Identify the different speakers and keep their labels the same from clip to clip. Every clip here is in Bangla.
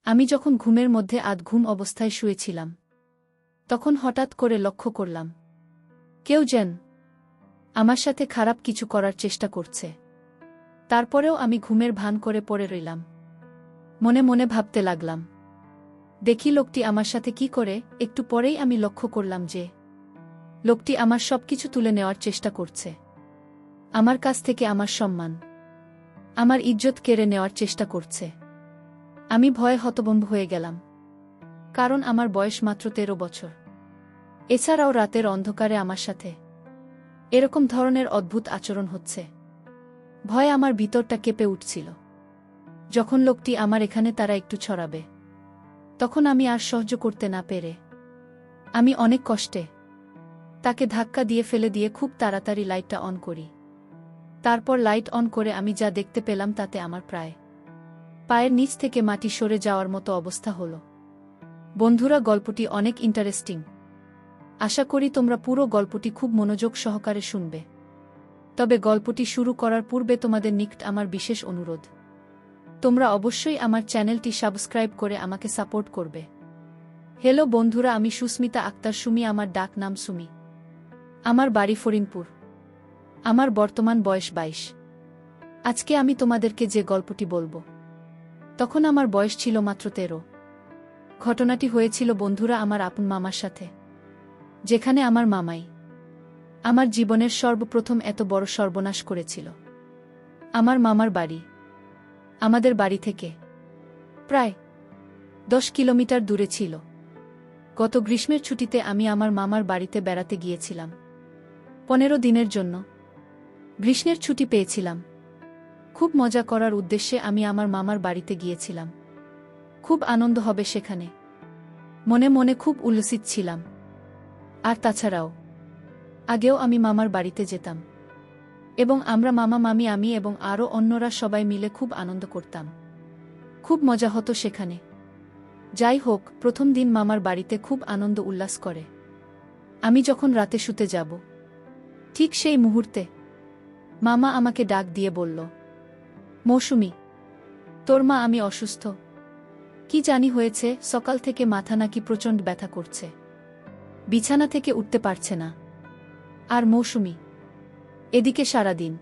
Speaker 1: আমি যখন ঘুমের মধ্যে আধঘুম অবস্থায় শুয়েছিলাম, তখন হঠাৎ করে লক্ষ্য করলাম কেউ যেন আমার সাথে খারাপ কিছু করার চেষ্টা করছে। তারপরেও আমি ঘুমের ভান করে পড়ে রইলাম। মনে মনে ভাবতে লাগলাম, দেখি লোকটি আমার সাথে কি করে। একটু পরেই আমি লক্ষ্য করলাম যে লোকটি আমার সবকিছু তুলে নেওয়ার চেষ্টা করছে। আমার কাছ থেকে আমার সম্মান, আমার ইজ্জত কেড়ে নেওয়ার চেষ্টা করছে। আমি ভয়ে হতভম্ব হয়ে গেলাম, কারণ আমার বয়স মাত্র 13 বছর। এছাড়াও রাতের অন্ধকারে আমার সাথে এরকম ধরনের অদ্ভুত আচরণ হচ্ছে। ভয়ে আমার ভিতরটা কেঁপে উঠছিল। যখন লোকটি আমার এখানে তারা একটু ছড়াবে, তখন আমি আর সহ্য করতে না পেরে আমি অনেক কষ্টে তাকে ধাক্কা দিয়ে ফেলে দিয়ে খুব তাড়াতাড়ি লাইটটা অন করি। তারপর লাইট অন করে আমি যা দেখতে পেলাম তাতে আমার প্রায় পায়ের নিচ থেকে মাটি সরে যাওয়ার মতো অবস্থা হলো। বন্ধুরা, গল্পটি অনেক ইন্টারেস্টিং। আশা করি তোমরা পুরো গল্পটি খুব মনোযোগ সহকারে শুনবে। তবে গল্পটি শুরু করার পূর্বে তোমাদের নিকট আমার বিশেষ অনুরোধ, তোমরা অবশ্যই আমার চ্যানেলটি সাবস্ক্রাইব করে আমাকে সাপোর্ট করবে। হ্যালো বন্ধুরা, আমি সুস্মিতা আক্তার সুমি। আমার ডাক নাম সুমি। আমার বাড়ি ফরিদপুর। আমার বর্তমান বয়স 22। আজকে আমি তোমাদেরকে যে গল্পটি বলবো, তখন আমার বয়স ছিল মাত্র 13। ঘটনাটি হয়েছিল বন্ধুরা আমার আপন মামার সাথে, যেখানে আমার মামাই আমার জীবনের সর্বপ্রথম এত বড় সর্বনাশ করেছিল। আমার মামার বাড়ি আমাদের বাড়ি থেকে প্রায় 10 কিলোমিটার দূরে ছিল। গত গ্রীষ্মের ছুটিতে আমি আমার মামার বাড়িতে বেড়াতে গিয়েছিলাম। 15 দিনের জন্য গ্রীষ্মের ছুটি পেয়েছিলাম। খুব মজা করার উদ্দেশ্যে আমি আমার মামার বাড়িতে গিয়েছিলাম। খুব আনন্দ হবে সেখানে, মনে মনে খুব উল্লসিত ছিলাম। আর তাছাড়াও আগেও আমি মামার বাড়িতে যেতাম এবং আমরা মামা মামি আমি এবং আরও অন্যরা সবাই মিলে খুব আনন্দ করতাম। খুব মজা হতো সেখানে। যাই হোক, প্রথম দিন মামার বাড়িতে খুব আনন্দ উল্লাস করে আমি যখন রাতে শুতে যাব, ঠিক সেই মুহূর্তে মামা আমাকে ডাক দিয়ে বলল, মৌসুমি, তোর মা আমি অসুস্থ। কি জানি হয়েছে, সকাল থেকে মাথা নাকি প্রচণ্ড ব্যথা করছে, বিছানা থেকে উঠতে পারছে না। আর মৌসুমি, এদিকে সারাদিন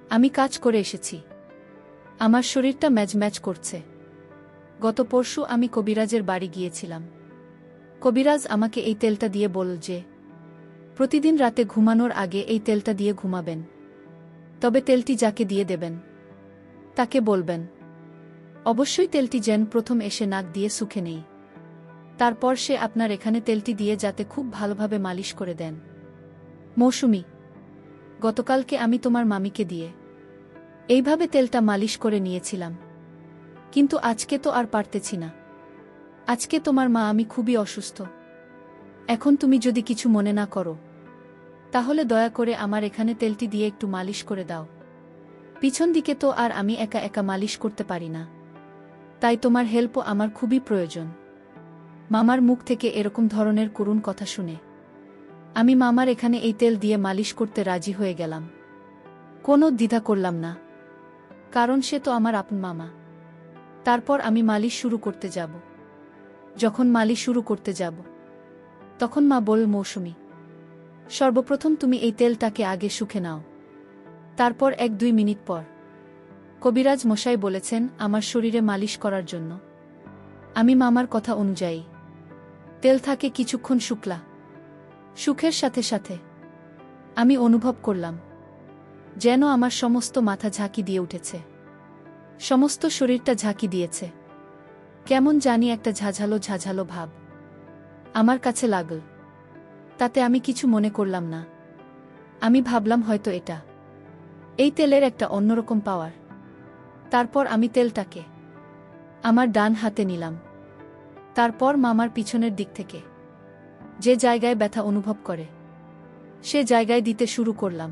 Speaker 1: আমি কাজ করে এসেছি, আমার শরীরটা ম্যাজ করছে। গত পরশু আমি কবিরাজের বাড়ি গিয়েছিলাম। কবিরাজ আমাকে এই তেলটা দিয়ে বলল যে প্রতিদিন রাতে ঘুমানোর আগে এই তেলটা দিয়ে ঘুমাবেন। তবে তেলটি যাকে দিয়ে দেবেন তাকে বলবেন অবশ্যই তেলটি যেন প্রথম এসে নাক দিয়ে শুকে নেই। তারপর সে আপনার এখানে তেলটি দিয়ে যাতে খুব ভালোভাবে মালিশ করে দেন। মৌসুমি, গতকালকে আমি তোমার মামিকে দিয়ে এইভাবে তেলটা মালিশ করে নিয়েছিলাম, কিন্তু আজকে তো আর পারতেছি না। আজকে তোমার মা আমি খুবই অসুস্থ। এখন তুমি যদি কিছু মনে না করো, তাহলে দয়া করে আমার এখানে তেলটি দিয়ে একটু মালিশ করে দাও। পিছন দিকে তো আর আমি একা একা মালিশ করতে পারি না, তাই তোমার হেল্পও আমার খুবই প্রয়োজন। মামার মুখ থেকে এরকম ধরনের করুণ কথা শুনে আমি মামার এখানে এই তেল দিয়ে মালিশ করতে রাজি হয়ে গেলাম। কোনো দ্বিধা করলাম না, কারণ সে তো আমার আপন মামা। তারপর আমি মালিশ শুরু করতে যাব। যখন মালিশ শুরু করতে যাব, তখন মা বলল, মৌসুমি, সর্বপ্রথম তুমি এই তেলটাকে আগে শুকে নাও। তারপর 1-2 মিনিট পর কবিরাজ মশাই বলেছেন আমার শরীরে মালিশ করার জন্য। আমি মামার কথা অনুযায়ী তেল থাকে কিছুক্ষণ শুকলা। সুখের সাথে সাথে আমি অনুভব করলাম যেন আমার সমস্ত মাথা ঝাঁকি দিয়ে উঠেছে, সমস্ত শরীরটা ঝাঁকি দিয়েছে। কেমন জানি একটা ঝাঝালো ভাব আমার কাছে লাগল। তাতে আমি কিছু মনে করলাম না। আমি ভাবলাম হয়তো এটা এই তেলের একটা অন্যরকম পাওয়ার। তারপর আমি তেলটাকে আমার ডান হাতে নিলাম। তারপর মামার পিছনের দিক থেকে যে জায়গায় ব্যথা অনুভব করে সে জায়গায় দিতে শুরু করলাম।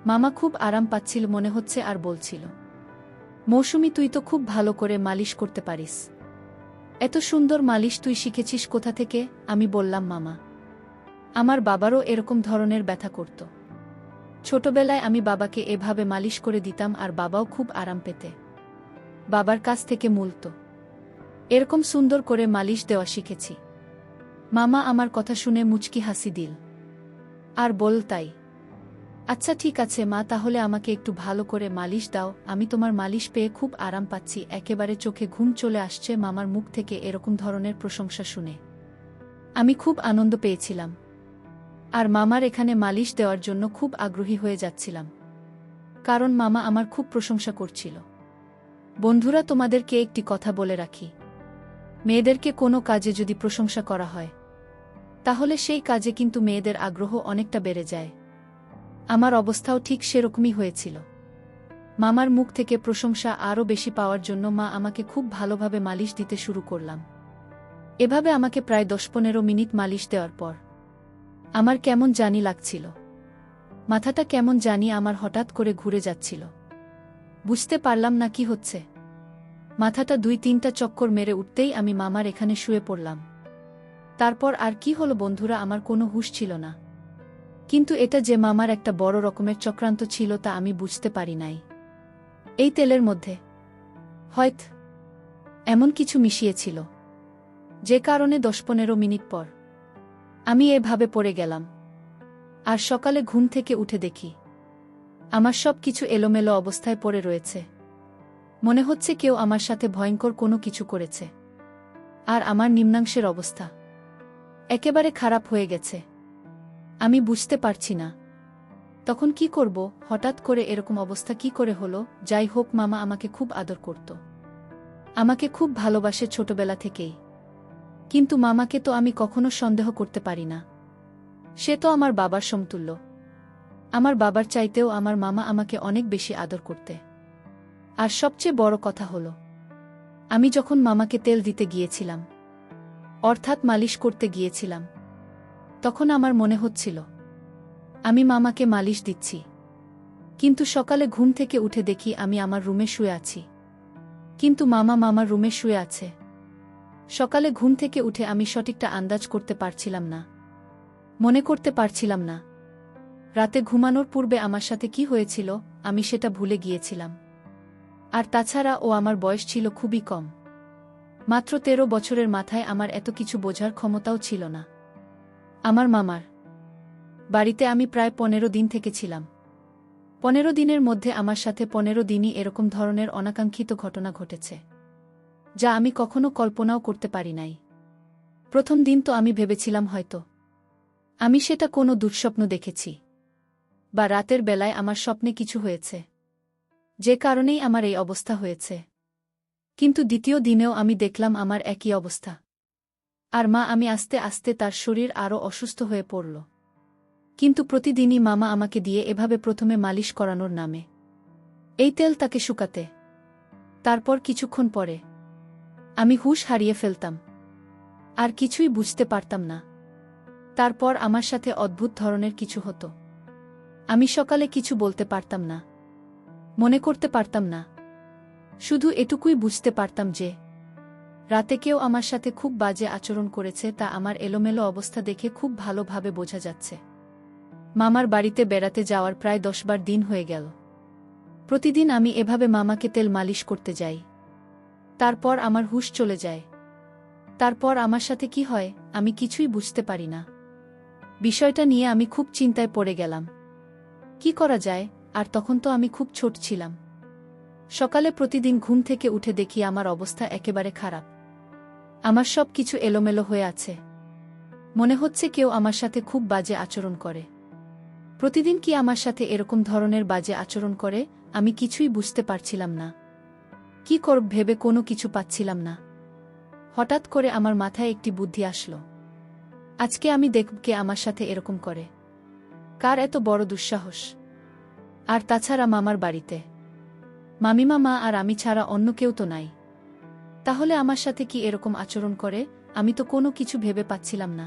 Speaker 1: মামা খুব আরাম পাচ্ছিল মনে হচ্ছে আর বলছিল, মৌসুমি, তুই তো খুব ভালো করে মালিশ করতে পারিস। এত সুন্দর মালিশ তুই শিখেছিস কোথা থেকে? আমি বললাম, মামা, আমার বাবারও এরকম ধরনের ব্যথা করত। ছোটবেলায় আমি বাবাকে এভাবে মালিশ করে দিতাম আর বাবাও খুব আরাম পেতে বাবার কাছ থেকে মূলত এরকম সুন্দর করে মালিশ দেওয়া শিখেছি। মামা আমার কথা শুনে মুচকি হাসি দিল আর বল, তাই? আচ্ছা ঠিক আছে মা, তাহলে আমাকে একটু ভালো করে মালিশ দাও, আমি তোমার মালিশ পেয়ে খুব আরাম পাচ্ছি। একেবারে চোখে ঘুম চলে আসছে মামার মুখ থেকে এরকম ধরনের প্রশংসা শুনে। আমি খুব আনন্দ পেয়েছিলাম আর মামার এখানে মালিশ দেওয়ার জন্য খুব আগ্রহী হয়ে যাচ্ছিলাম, কারণ মামা আমার খুব প্রশংসা করছিল। বন্ধুরা, তোমাদেরকে একটি কথা বলে রাখি, মেয়েদেরকে কোনো কাজে যদি প্রশংসা করা হয় তাহলে সেই কাজে কিন্তু মেয়েদের আগ্রহ অনেকটা বেড়ে যায়। আমার অবস্থাও ঠিক সেরকমই হয়েছিল। মামার মুখ থেকে প্রশংসা আরও বেশি পাওয়ার জন্য মা আমাকে খুব ভালোভাবে মালিশ দিতে শুরু করলাম। এভাবে আমাকে প্রায় 10-15 মিনিট মালিশ দেওয়ার পর আমার কেমন জানি লাগছিল, মাথাটা কেমন জানি আমার হঠাৎ করে ঘুরে যাচ্ছিল। বুঝতে পারলাম না কি হচ্ছে। মাথাটা 2-3টা চক্কর মেরে উঠতেই আমি মামার এখানে শুয়ে পড়লাম। তারপর আর কি হলো বন্ধুরা, আমার কোনো হুঁশ ছিল না। কিন্তু এটা যে মামার একটা বড় রকমের চক্রান্ত ছিল তা আমি বুঝতে পারি নাই। এই তেলের মধ্যে হয়তো এমন কিছু মিশিয়েছিল যে কারণে 10-15 মিনিট পর আমি এভাবে পড়ে গেলাম। আর সকালে ঘুম থেকে উঠে দেখি আমার সব কিছু এলোমেলো অবস্থায় পড়ে রয়েছে। মনে হচ্ছে কেউ আমার সাথে ভয়ঙ্কর কোনো কিছু করেছে। আর আমার নিম্নাংশের অবস্থা একেবারে খারাপ হয়ে গেছে। আমি বুঝতে পারছি না তখন কি করব। হঠাৎ করে এরকম অবস্থা কি করে হলো? যাই হোক, মামা আমাকে খুব আদর করত, আমাকে খুব ভালোবাসে ছোটবেলা থেকেই। কিন্তু মামাকে তো আমি কখনো সন্দেহ করতে পারি না। সে তো আমার বাবার সমতুল্য। আমার বাবার চাইতেও আমার মামা আমাকে অনেক বেশি আদর করতে। আর সবচেয়ে বড় কথা হলো, আমি যখন মামাকে তেল দিতে গিয়েছিলাম, অর্থাৎ মালিশ করতে গিয়েছিলাম, তখন আমার মনে হচ্ছিল আমি মামাকে মালিশ দিচ্ছি। কিন্তু সকালে ঘুম থেকে উঠে দেখি আমি আমার রুমে শুয়ে আছি, কিন্তু মামা মামার রুমে শুয়ে আছে। সকালে ঘুম থেকে উঠে আমি সঠিকটা আন্দাজ করতে পারছিলাম না, মনে করতে পারছিলাম না রাতে ঘুমানোর পূর্বে আমার সাথে কি হয়েছিল, আমি সেটা ভুলে গিয়েছিলাম। আর তাছাড়া ও আমার বয়স ছিল খুবই কম, মাত্র 13 বছরের মাথায় আমার এত কিছু বোঝার ক্ষমতাও ছিল না। আমার মামার বাড়িতে আমি প্রায় 15 দিন থেকেছিলাম। 15 দিনের মধ্যে আমার সাথে 15 দিনই এরকম ধরনের অনাকাঙ্ক্ষিত ঘটনা ঘটেছে, যা আমি কখনো কল্পনাও করতে পারি নাই। প্রথম দিন তো আমি ভেবেছিলাম হয়তো আমি সেটা কোনো দুঃস্বপ্ন দেখেছি, বা রাতের বেলায় আমার স্বপ্নে কিছু হয়েছে, যে কারণেই আমার এই অবস্থা হয়েছে। কিন্তু দ্বিতীয় দিনেও আমি দেখলাম আমার একই অবস্থা। আর মা আমি আস্তে আস্তে তার শরীর আরও অসুস্থ হয়ে পড়ল। কিন্তু প্রতিদিনই মামা আমাকে দিয়ে এভাবে প্রথমে মালিশ করানোর নামে এই তেল তাকে শুকাতে। তারপর কিছুক্ষণ পরে আমি হুঁশ হারিয়ে ফেলতাম, আর কিছুই বুঝতে পারতাম না। তারপর আমার সাথে অদ্ভুত ধরনের কিছু হতো। আমি সকালে কিছু বলতে পারতাম না, মনে করতে পারতাম না। শুধু এটুকুই বুঝতে পারতাম যে রাতে কেউ আমার সাথে খুব বাজে আচরণ করেছে, তা আমার এলোমেলো অবস্থা দেখে খুব ভালোভাবে বোঝা যাচ্ছে। মামার বাড়িতে বেড়াতে যাওয়ার প্রায় 10 দিন হয়ে গেল। প্রতিদিন আমি এভাবে মামাকে তেল মালিশ করতে যাই। তারপর আমার হুঁশ চলে যায়। তারপর আমার সাথে কি হয় আমি কিছুই বুঝতে পারি না। বিষয়টা নিয়ে আমি খুব চিন্তায় পড়ে গেলাম। কি করা যায়? আর তখন তো আমি খুব ছোট ছিলাম। সকালে প্রতিদিন ঘুম থেকে উঠে দেখি আমার অবস্থা একেবারে খারাপ। আমার সব কিছু এলোমেলো হয়ে আছে। মনে হচ্ছে কেউ আমার সাথে খুব বাজে আচরণ করে। প্রতিদিন কি আমার সাথে এরকম ধরনের বাজে আচরণ করে? আমি কিছুই বুঝতে পারছিলাম না। কি করব ভেবে কোনো কিছু পাচ্ছিলাম না। হঠাৎ করে আমার মাথায় একটি বুদ্ধি আসলো। আজকে আমি দেখব কে আমার সাথে এরকম করে, কার এত বড় দুঃসাহস। আর তাছাড়া মামার বাড়িতে মামিমা মা আর আমি ছাড়া অন্য কেউ তো নাই। তাহলে আমার সাথে কি এরকম আচরণ করে? আমি তো কোনো কিছু ভেবে পাচ্ছিলাম না।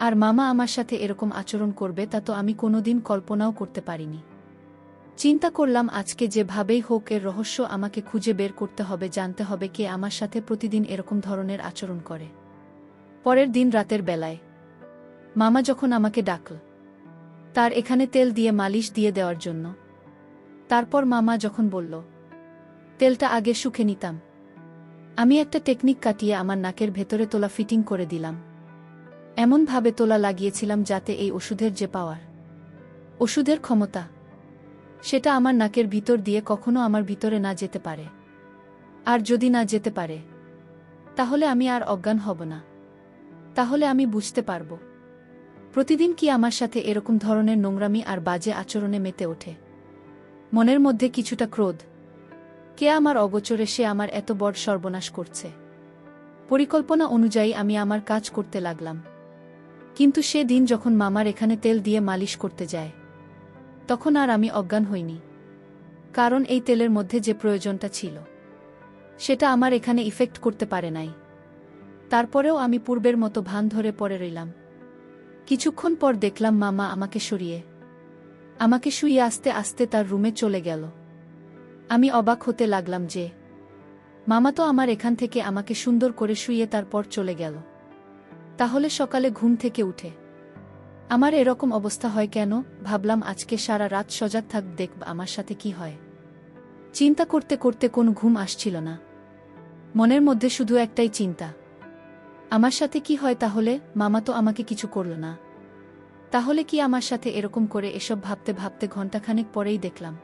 Speaker 1: আর মামা আমার সাথে এরকম আচরণ করবে তা তো আমি কোনোদিন কল্পনাও করতে পারিনি। চিন্তা করলাম আজকে যেভাবেই হোক এর রহস্য আমাকে খুঁজে বের করতে হবে, জানতে হবে কে আমার সাথে প্রতিদিন এরকম ধরনের আচরণ করে। পরের দিন রাতের বেলায় মামা যখন আমাকে ডাকল তার এখানে তেল দিয়ে মালিশ দিয়ে দেওয়ার জন্য, তারপর মামা যখন বলল তেলটা আগে শুকে নিতাম, আমি একটা টেকনিক কাটিয়ে আমার নাকের ভেতরে তোলা ফিটিং করে দিলাম। এমনভাবে তোলা লাগিয়েছিলাম যাতে এই ওষুধের যে পাওয়ার, ওষুধের ক্ষমতা, সেটা আমার নাকের ভিতর দিয়ে কখনো আমার ভিতরে না যেতে পারে। আর যদি না যেতে পারে, তাহলে আমি আর অজ্ঞান হব না। তাহলে আমি বুঝতে পারব প্রতিদিন কি আমার সাথে এরকম ধরনের নোংরামি আর বাজে আচরণে মেতে ওঠে। মনের মধ্যে কিছুটা ক্রোধ, কে আমার অগোচরে সে আমার এত বড় সর্বনাশ করছে। পরিকল্পনা অনুযায়ী আমি আমার কাজ করতে লাগলাম। কিন্তু সে দিন যখন মামার এখানে তেল দিয়ে মালিশ করতে যায়, তখন আর আমি অজ্ঞান হইনি। কারণ এই তেলের মধ্যে যে প্রয়োজনটা ছিল, সেটা আমার এখানে ইফেক্ট করতে পারে নাই। তারপরেও আমি পূর্বের মতো ভান ধরে পড়ে রইলাম। কিছুক্ষণ পর দেখলাম মামা আমাকে শুইয়ে আস্তে আস্তে তার রুমে চলে গেল। আমি অবাক হতে লাগলাম যে মামা তো আমার এখান থেকে আমাকে সুন্দর করে শুইয়ে তারপর চলে গেল। তাহলে সকালে ঘুম থেকে উঠে আমার এরকম অবস্থা হয় কেন? ভাবলাম আজকে সারা রাত সজাগ থাক, দেখব আমার সাথে কি হয়। চিন্তা করতে করতে কোনো ঘুম আসছিল না। মনের মধ্যে শুধু একটাই চিন্তা, আমার সাথে কি হয় তাহলে? মামা তো আমাকে কিছু করল না, তাহলে কি আমার সাথে এরকম করে? এসব ভাবতে ভাবতে ঘণ্টাখানেক পরেই দেখলাম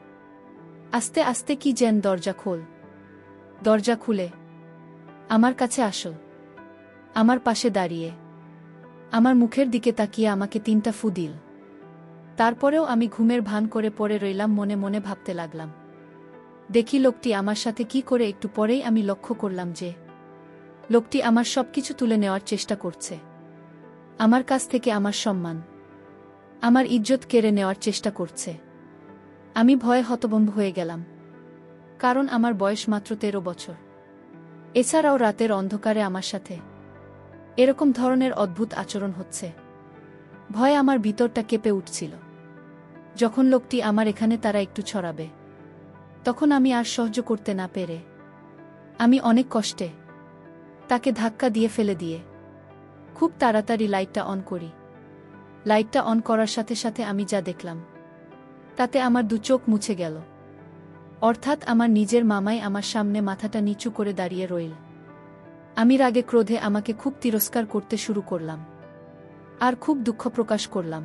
Speaker 1: আস্তে আস্তে কি যেন দরজা খুলে আমার কাছে আসল, আমার পাশে দাঁড়িয়ে আমার মুখের দিকে তাকিয়ে আমাকে 3টা ফু দিল। তারপরেও আমি ঘুমের ভান করে পড়ে রইলাম। মনে মনে ভাবতে লাগলাম, দেখি লোকটি আমার সাথে কি করে। একটু পরেই আমি লক্ষ্য করলাম যে লোকটি আমার সবকিছু তুলে নেওয়ার চেষ্টা করছে। আমার কাছ থেকে আমার সম্মান, আমার ইজ্জত কেড়ে নেওয়ার চেষ্টা করছে। আমি ভয়ে হতভম্ব হয়ে গেলাম, কারণ আমার বয়স মাত্র 13 বছর। এছাড়াও রাতের অন্ধকারে আমার সাথে এরকম ধরনের অদ্ভুত আচরণ হচ্ছে। ভয়ে আমার ভিতরটা কেঁপে উঠছিল। যখন লোকটি আমার এখানে তারা একটু ছড়াবে, তখন আমি আর সহ্য করতে না পেরে আমি অনেক কষ্টে তাকে ধাক্কা দিয়ে ফেলে দিয়ে খুব তাড়াতাড়ি লাইটটা অন করি। লাইটটা অন করার সাথে সাথে আমি যা দেখলাম, তাতে আমার 2 চোখ মুছে গেল। অর্থাৎ আমার নিজের মামাই আমার সামনে মাথাটা নিচু করে দাঁড়িয়ে রইল। আমি রাগে ক্রোধে আমাকে খুব তিরস্কার করতে শুরু করলাম, আর খুব দুঃখ প্রকাশ করলাম,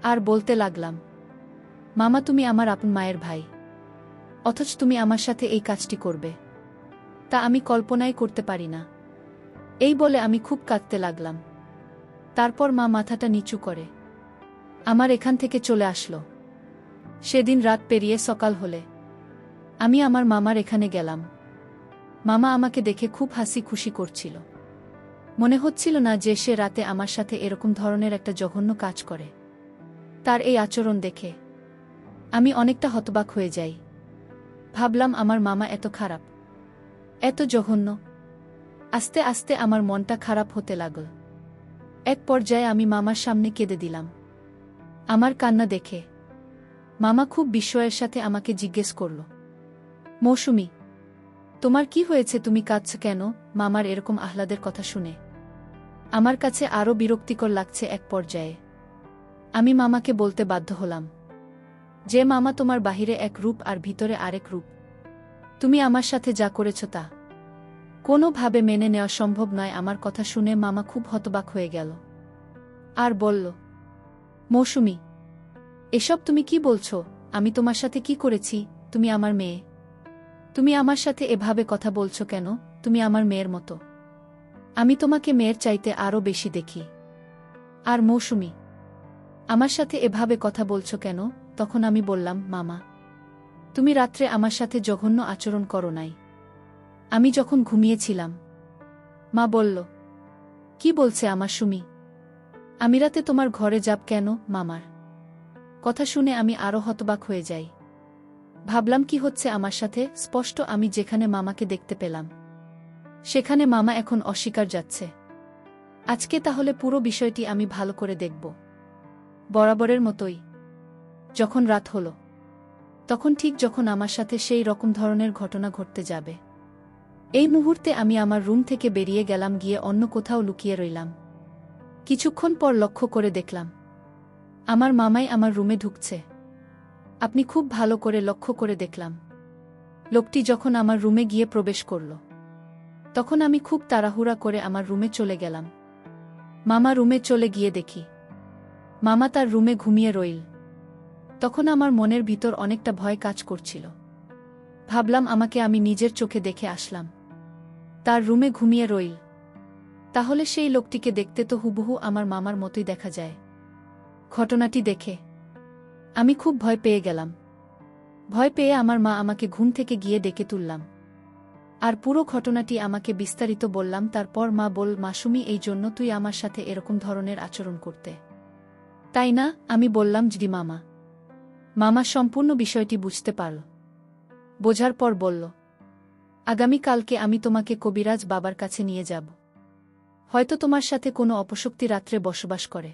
Speaker 1: আর বলতে লাগলাম, মামা তুমি আমার আপন মায়ের ভাই, অথচ তুমি আমার সাথে এই কাজটি করবে, তা আমি কল্পনাই করতে পারি না। এই বলে আমি খুব কাঁদতে লাগলাম। তারপর মা মাথাটা নিচু করে আমার এখান থেকে চলে আসলো। সেদিন রাত পেরিয়ে সকাল হলে আমি আমার মামার এখানে গেলাম। মামা আমাকে দেখে খুব হাসি খুশি করছিল। মনে হচ্ছিল না যে সে রাতে আমার সাথে এরকম ধরনের একটা জঘন্য কাজ করে। তার এই আচরণ দেখে আমি অনেকটা হতবাক হয়ে যাই। ভাবলাম আমার মামা এত খারাপ, এত জঘন্য। আস্তে আস্তে আমার মনটা খারাপ হতে লাগল। এক পর্যায়ে আমি মামার সামনে কেঁদে দিলাম। আমার কান্না দেখে মামা খুব বিস্ময়ের সাথে আমাকে জিজ্ঞেস করল, মৌসুমী, তোমার কি হয়েছে? তুমি কাঁদছ কেন? মামার এরকম আহ্লাদের কথা শুনে আমার কাছে আরও বিরক্তিকর লাগছে। এক পর্যায়ে আমি মামাকে বলতে বাধ্য হলাম যে মামা, তোমার বাহিরে এক রূপ আর ভিতরে আরেক রূপ। তুমি আমার সাথে যা করেছ তা কোনোভাবে মেনে নেওয়া সম্ভব নয়। আমার কথা শুনে মামা খুব হতবাক হয়ে গেল আর বলল, মৌসুমী, এসব তুমি কি বলছো? আমি তোমার সাথে কি করেছি? তুমি আমার মেয়ে, তুমি আমার সাথে এভাবে কথা বলছো কেন? তুমি আমার মেয়ের মতো, আমি তোমাকে মেয়ের চাইতে আরও বেশি দেখি। আর মৌসুমী, আমার সাথে এভাবে কথা বলছো কেন? তখন আমি বললাম, মামা, তুমি রাত্রে আমার সাথে জঘন্য আচরণ করো নাই, আমি যখন ঘুমিয়েছিলাম। মা বলল, কি বলছে আমার সুমি? আমি রাতে তোমার ঘরে যাব কেন? মামার কথা শুনে আমি আরও হতবাক হয়ে যাই। ভাবলাম কি হচ্ছে আমার সাথে? স্পষ্ট আমি যেখানে মামাকে দেখতে পেলাম, সেখানে মামা এখন অস্বীকার যাচ্ছে। আজকে তাহলে পুরো বিষয়টি আমি ভালো করে দেখব। বরাবরের মতোই যখন রাত হলো, তখন ঠিক যখন আমার সাথে সেই রকম ধরনের ঘটনা ঘটতে যাবে, এই মুহূর্তে আমি আমার রুম থেকে বেরিয়ে গেলাম, গিয়ে অন্য কোথাও লুকিয়ে রইলাম। কিছুক্ষণ পর লক্ষ্য করে দেখলাম আমার মামাই আমার রুমে ঢুকছে। আপনি খুব ভালো করে লক্ষ্য করে দেখলাম লোকটি যখন আমার রুমে গিয়ে প্রবেশ করল, তখন আমি খুব তাড়াহুড়া করে আমার রুমে চলে গেলাম। মামা রুমে চলে গিয়ে দেখি মামা তার রুমে ঘুমিয়ে রইল। তখন আমার মনের ভিতর অনেকটা ভয় কাজ করছিল। ভাবলাম আমাকে আমি নিজের চোখে দেখে আসলাম, তার রুমে ঘুমিয়ে রইল। তাহলে সেই লোকটিকে দেখতে তো হুবহু আমার মামার মতোই দেখা যায়। ঘটনাটি দেখে আমি খুব ভয় পেয়ে গেলাম। ভয় পেয়ে আমার মা আমাকে ঘুম থেকে গিয়ে ডেকে তুললাম, আর পুরো ঘটনাটি আমাকে বিস্তারিত বললাম। তারপর মা বল, মাসুমি, এই জন্য তুই আমার সাথে এরকম ধরনের আচরণ করতে, তাই না? আমি বললাম, জি মামা। মামা সম্পূর্ণ বিষয়টি বুঝতে পারল। বোঝার পর বলল, আগামীকালকে আমি তোমাকে কবিরাজ বাবার কাছে নিয়ে যাব। হয়তো তোমার সাথে কোনো অপশক্তি রাত্রে বসবাস করে,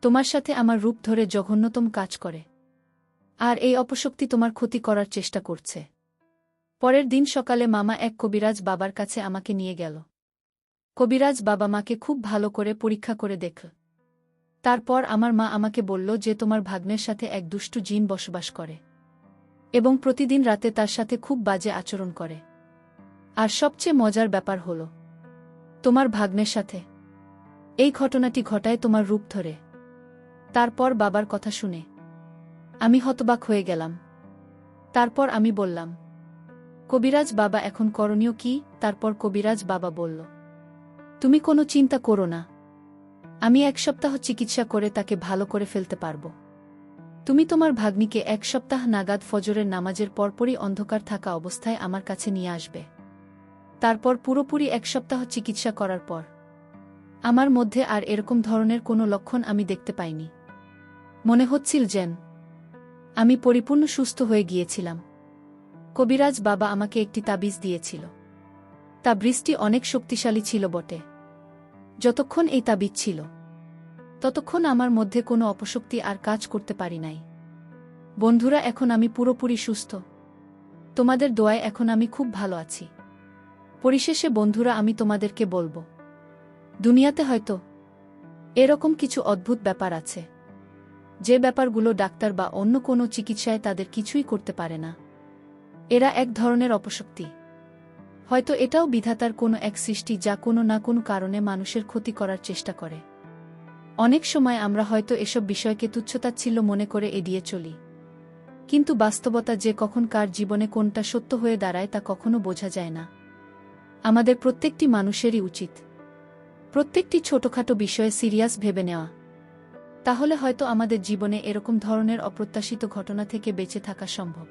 Speaker 1: তোমার সাথে আমার রূপ ধরে জঘন্যতম কাজ করে, আর এই অপশক্তি তোমার ক্ষতি করার চেষ্টা করছে। পরের দিন সকালে মামা এক কবিরাজ বাবার কাছে আমাকে নিয়ে গেল। কবিরাজ বাবা মাকে খুব ভালো করে পরীক্ষা করে দেখল। তারপর আমার মা আমাকে বলল যে তোমার ভাগ্নের সাথে এক দুষ্টু জিন বসবাস করে এবং প্রতিদিন রাতে তার সাথে খুব বাজে আচরণ করে। আর সবচেয়ে মজার ব্যাপার হল, তোমার ভাগ্নের সাথে এই ঘটনাটি ঘটায় তোমার রূপ ধরে। তারপর বাবার কথা শুনে আমি হতবাক হয়ে গেলাম। তারপর আমি বললাম, কবিরাজ বাবা, এখন করণীয় কি? তারপর কবিরাজ বাবা বলল, তুমি কোনো চিন্তা করো না, আমি 1 সপ্তাহ চিকিৎসা করে তাকে ভালো করে ফেলতে পারব। তুমি তোমার ভাগ্নিকে 1 সপ্তাহ নাগাদ ফজরের নামাজের পরপরই অন্ধকার থাকা অবস্থায় আমার কাছে নিয়ে আসবে। তারপর পুরোপুরি 1 সপ্তাহ চিকিৎসা করার পর আমার মধ্যে আর এরকম ধরনের কোনো লক্ষণ আমি দেখতে পাইনি। মনে হচ্ছিল যেন আমি পরিপূর্ণ সুস্থ হয়ে গিয়েছিলাম। কবিরাজ বাবা আমাকে একটি তাবিজ দিয়েছিল। তাবিজটি অনেক শক্তিশালী ছিল বটে। যতক্ষণ এই তাবিজ ছিল, ততক্ষণ আমার মধ্যে কোনো অপশক্তি আর কাজ করতে পারি নাই। বন্ধুরা, এখন আমি পুরোপুরি সুস্থ। তোমাদের দোয়ায় এখন আমি খুব ভালো আছি। পরিশেষে বন্ধুরা, আমি তোমাদেরকে বলবো, দুনিয়াতে হয়তো এরকম কিছু অদ্ভুত ব্যাপার আছে, যে ব্যাপারগুলো ডাক্তার বা অন্য কোনো চিকিৎসায় তাদের কিছুই করতে পারে না। এরা এক ধরনের অপশক্তি। হয়তো এটাও বিধাতার কোনো এক সৃষ্টি, যা কোনো না কোনো কারণে মানুষের ক্ষতি করার চেষ্টা করে। অনেক সময় আমরা হয়তো এসব বিষয়কে তুচ্ছতাচ্ছিল্য মনে করে এড়িয়ে চলি, কিন্তু বাস্তবতা যে কখন কার জীবনে কোনটা সত্য হয়ে দাঁড়ায় তা কখনো বোঝা যায় না। আমাদের প্রত্যেকটি মানুষেরই উচিত প্রত্যেকটি ছোটখাটো বিষয়ে সিরিয়াস ভেবে নেওয়া। তাহলে হয়তো আমাদের জীবনে এরকম ধরনের অপ্রত্যাশিত ঘটনা থেকে বেঁচে থাকা সম্ভব।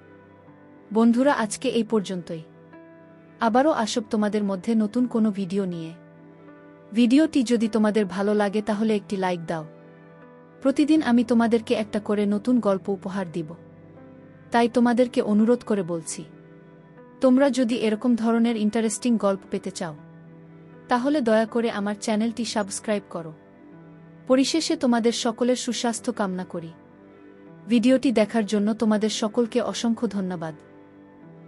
Speaker 1: বন্ধুরা, আজকে এই পর্যন্তই। আবারও আসব তোমাদের মধ্যে নতুন কোনো ভিডিও নিয়ে। ভিডিওটি যদি তোমাদের ভালো লাগে তাহলে একটি লাইক দাও। প্রতিদিন আমি তোমাদেরকে একটা করে নতুন গল্প উপহার দিব, তাই তোমাদেরকে অনুরোধ করে বলছি, তোমরা যদি এরকম ধরনের ইন্টারেস্টিং গল্প পেতে চাও, তাহলে দয়া করে আমার চ্যানেলটি সাবস্ক্রাইব করো। পরিশেষে তোমাদের সকলের সুস্বাস্থ্য কামনা করি। ভিডিওটি দেখার জন্য তোমাদের সকলকে অসংখ্য ধন্যবাদ।